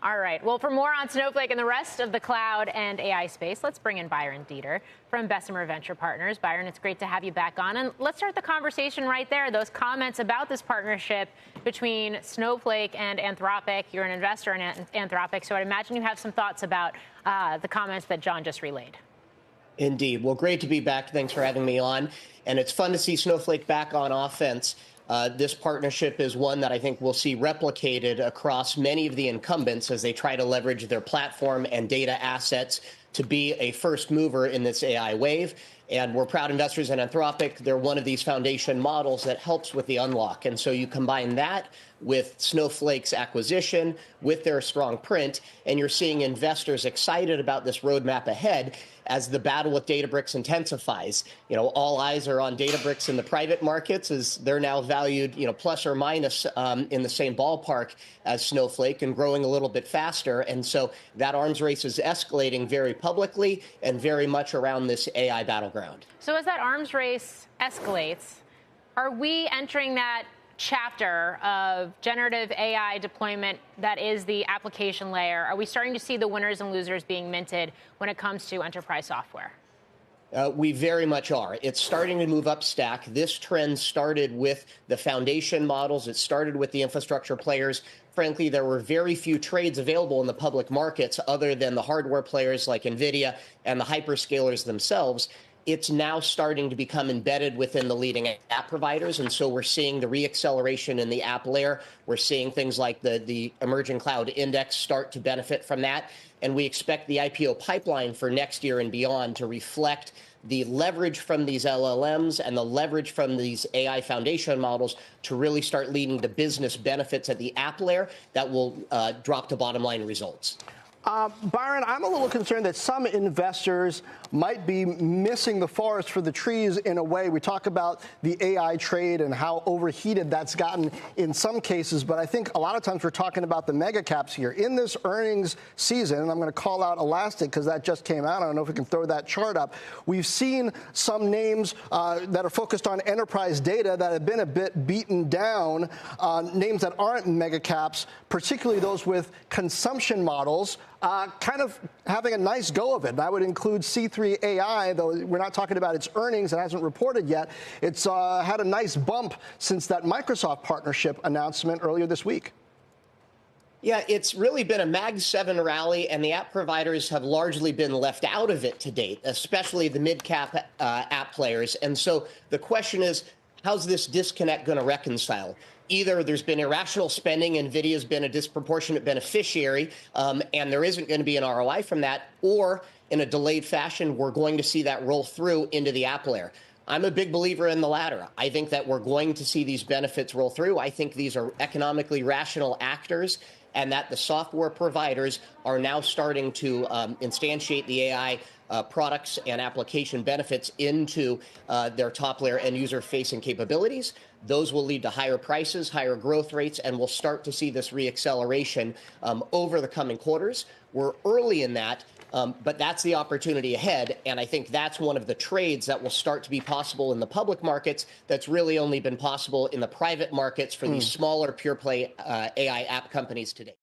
All right. Well, for more on Snowflake and the rest of the cloud and AI space, let's bring in Byron Deeter from Bessemer Venture Partners. Byron, it's great to have you back on. And let's start the conversation right there. Those comments about this partnership between Snowflake and Anthropic. You're an investor in Anthropic, so I'd imagine you have some thoughts about the comments that John just relayed. Indeed. Well, great to be back. Thanks for having me on. And it's fun to see Snowflake back on offense. This partnership is one that I think we'll see replicated across many of the incumbents as they try to leverage their platform and data assets to be a first mover in this AI wave. And we're proud investors in Anthropic. They're one of these foundation models that helps with the unlock. And so you combine that with Snowflake's acquisition, with their strong print, and you're seeing investors excited about this roadmap ahead as the battle with Databricks intensifies. You know, all eyes are on Databricks in the private markets as they're now valued, plus or minus in the same ballpark as Snowflake and growing a little bit faster. And so that arms race is escalating very publicly and very much around this AI battleground. So as that arms race escalates, are we entering that chapter of generative AI deployment that is the application layer? Are we starting to see the winners and losers being minted when it comes to enterprise software? We very much are. It's starting to move up stack. This trend started with the foundation models. It started with the infrastructure players. Frankly, there were very few trades available in the public markets other than the hardware players like NVIDIA and the hyperscalers themselves. It's now starting to become embedded within the leading app providers. And so we're seeing the reacceleration in the app layer. We're seeing things like the emerging cloud index start to benefit from that. And we expect the IPO pipeline for next year and beyond to reflect the leverage from these LLMs and the leverage from these AI foundation models to really start leading to business benefits at the app layer that will drop to bottom line results. Byron, I'm a little concerned that some investors might be missing the forest for the trees in a way. We talk about the AI trade and how overheated that's gotten in some cases, but I think a lot of times we're talking about the mega caps here. In this earnings season, and I'm going to call out Elastic because that just came out. I don't know if we can throw that chart up. We've seen some names that are focused on enterprise data that have been a bit beaten down, names that aren't mega caps, particularly those with consumption models. Kind of having a nice go of it. That would include C3 AI, though we're not talking about its earnings. It hasn't reported yet. It's had a nice bump since that Microsoft partnership announcement earlier this week. Yeah, it's really been a Mag 7 rally, and the app providers have largely been left out of it to date, especially the mid-cap app players. And so the question is, how's this disconnect going to reconcile? Either there's been irrational spending, NVIDIA's been a disproportionate beneficiary, and there isn't going to be an ROI from that, or in a delayed fashion, we're going to see that roll through into the app layer. I'm a big believer in the latter. I think that we're going to see these benefits roll through. I think these are economically rational actors, and that the software providers are now starting to instantiate the AI products and application benefits into their top layer and user-facing capabilities. Those will lead to higher prices, higher growth rates, and we'll start to see this reacceleration over the coming quarters. We're early in that, but that's the opportunity ahead, and I think that's one of the trades that will start to be possible in the public markets that's really only been possible in the private markets for these smaller pure-play AI app companies today.